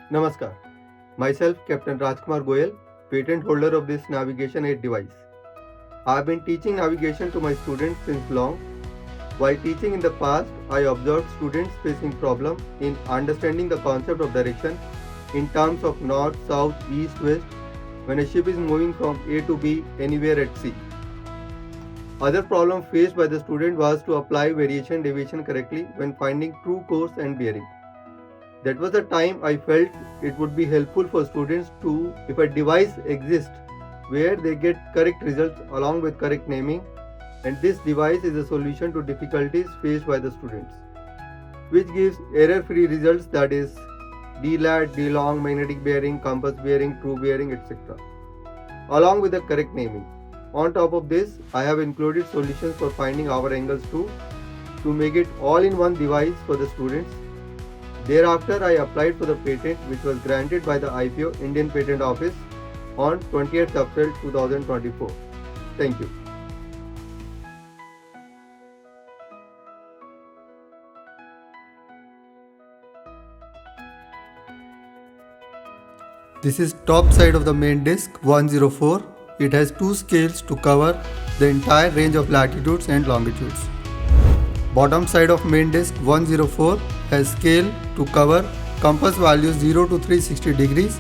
Namaskar. Myself, Captain Rajkumar Goel, patent holder of this navigation aid device. I have been teaching navigation to my students since long. While teaching in the past, I observed students facing problem in understanding the concept of direction in terms of north, south, east, west when a ship is moving from A to B anywhere at sea. Other problem faced by the student was to apply variation deviation correctly when finding true course and bearing. That was the time I felt it would be helpful for students to, if a device exists where they get correct results along with correct naming, and this device is a solution to difficulties faced by the students, which gives error-free results, that is D-lat, D-long, magnetic bearing, compass bearing, true bearing, etc. along with the correct naming. On top of this, I have included solutions for finding hour angles too, to make it all-in-one device for the students. Thereafter, I applied for the patent, which was granted by the IPO Indian Patent Office on 20th April 2024. Thank you. This is top side of the main disc 104. It has two scales to cover the entire range of latitudes and longitudes. Bottom side of main disc 104 has scale to cover compass values 0 to 360 degrees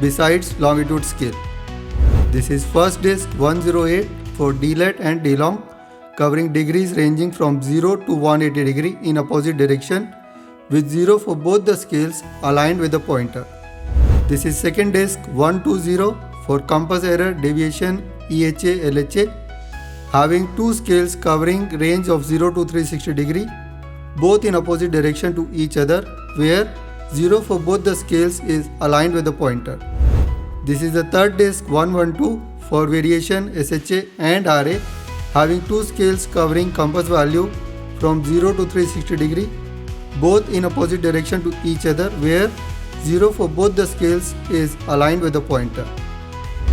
besides longitude scale. This is first disc 108 for D-lat and D-long, covering degrees ranging from 0 to 180 degree in opposite direction, with 0 for both the scales aligned with the pointer. This is second disc 120 for compass error deviation EHA LHA, having two scales covering range of 0 to 360 degree, both in opposite direction to each other, where 0 for both the scales is aligned with the pointer. This is the third disc 112 for variation SHA and RA, having two scales covering compass value from 0 to 360 degree, both in opposite direction to each other, where 0 for both the scales is aligned with the pointer.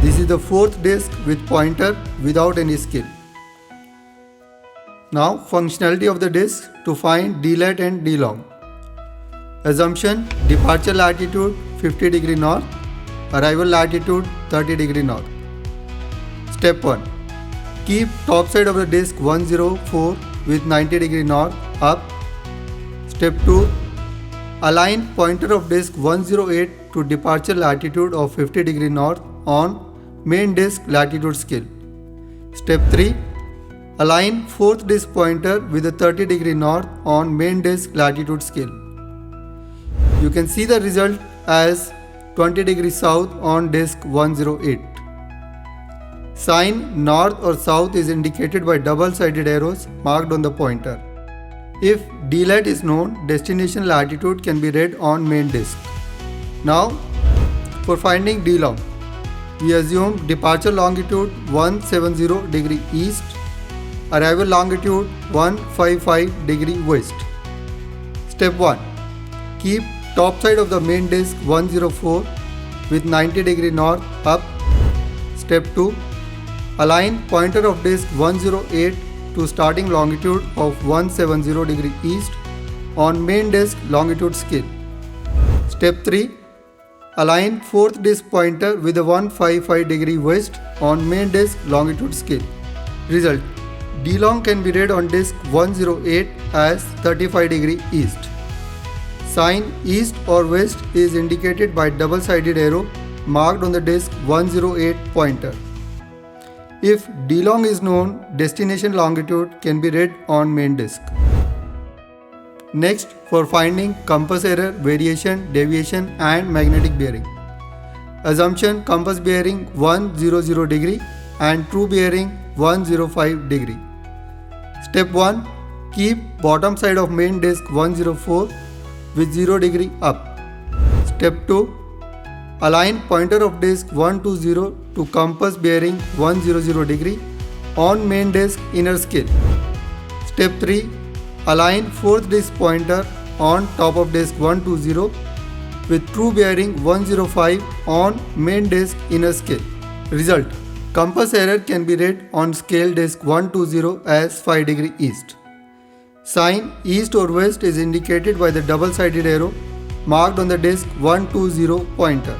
This is the fourth disc with pointer without any scale. Now, functionality of the disc to find D-lat and D-long. Assumption: departure latitude 50 degree north, arrival latitude 30 degree north. Step 1. Keep top side of the disc 104 with 90 degree north up. Step 2. Align pointer of disc 108 to departure latitude of 50 degree north on main disc latitude scale. Step 3. Align fourth disc pointer with the 30 degree north on main disc latitude scale. You can see the result as 20 degree south on disc 108. Sign north or south is indicated by double-sided arrows marked on the pointer. If D-lat is known, destination latitude can be read on main disc. Now, for finding D-long, we assume departure longitude 170 degree east, arrival longitude 155 degree west. Step 1. Keep top side of the main disc 104 with 90 degree north up. Step 2. Align pointer of disc 108 to starting longitude of 170 degree east on main disc longitude scale. Step 3. Align fourth disc pointer with the 155 degree west on main disc longitude scale. Result: D-long can be read on disc 108 as 35 degree east. Sign east or west is indicated by double-sided arrow marked on the disc 108 pointer. If D-long is known, destination longitude can be read on main disc. Next, for finding compass error, variation, deviation and magnetic bearing. Assumption: compass bearing 100 degree and true bearing 105 degree. Step 1. Keep bottom side of main disc 104 with 0 degree up. Step 2. Align pointer of disc 120 to compass bearing 100 degree on main disc inner scale. Step 3. Align fourth disc pointer on top of disc 120 with true bearing 105 on main disc inner scale. Result: compass error can be read on scale disc 120 as 5 degree east. Sign east or west is indicated by the double-sided arrow marked on the disk 120 pointer.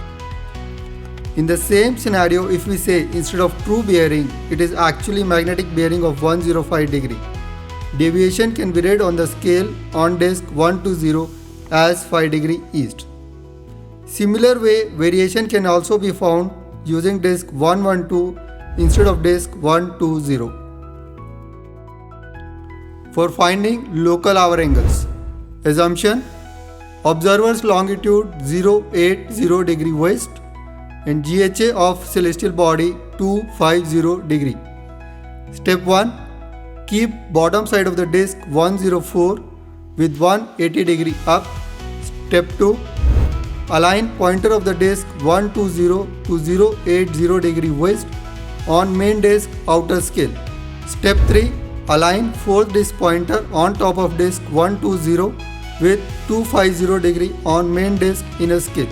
In the same scenario, if we say instead of true bearing, it is actually magnetic bearing of 105 degree. Deviation can be read on the scale on disk 120 as 5 degree east. Similar way, variation can also be found using disk 112 instead of disk 120. For finding local hour angles. Assumption: observer's longitude 080 degree west and GHA of celestial body 250 degree. Step 1. Keep bottom side of the disk 104 with 180 degree up. Step 2. Align pointer of the disk 120 to 080 degree west on main disk outer scale. Step 3. Align fourth disk pointer on top of disk 120 with 250 degree on main disk inner scale.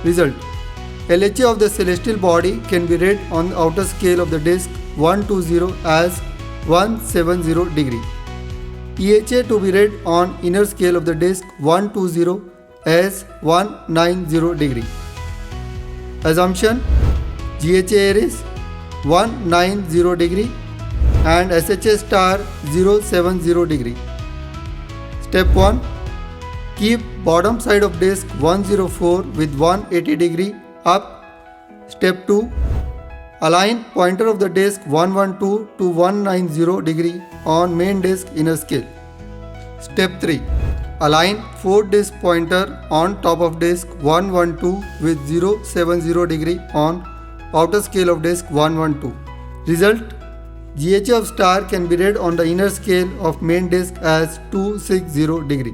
Result: LHA of the celestial body can be read on the outer scale of the disk 120 as 170 degree. EHA to be read on inner scale of the disk 120 as 190 degree. Assumption: GHA is 190 degree and SHA star 070 degree. Step 1. Keep bottom side of disk 104 with 180 degree up. Step 2. Align pointer of the disk 112 to 190 degree on main disk inner scale. Step 3. Align fourth disk pointer on top of disk 112 with 070 degree on outer scale of disk 112. Result: GHA of star can be read on the inner scale of main disk as 260 degree.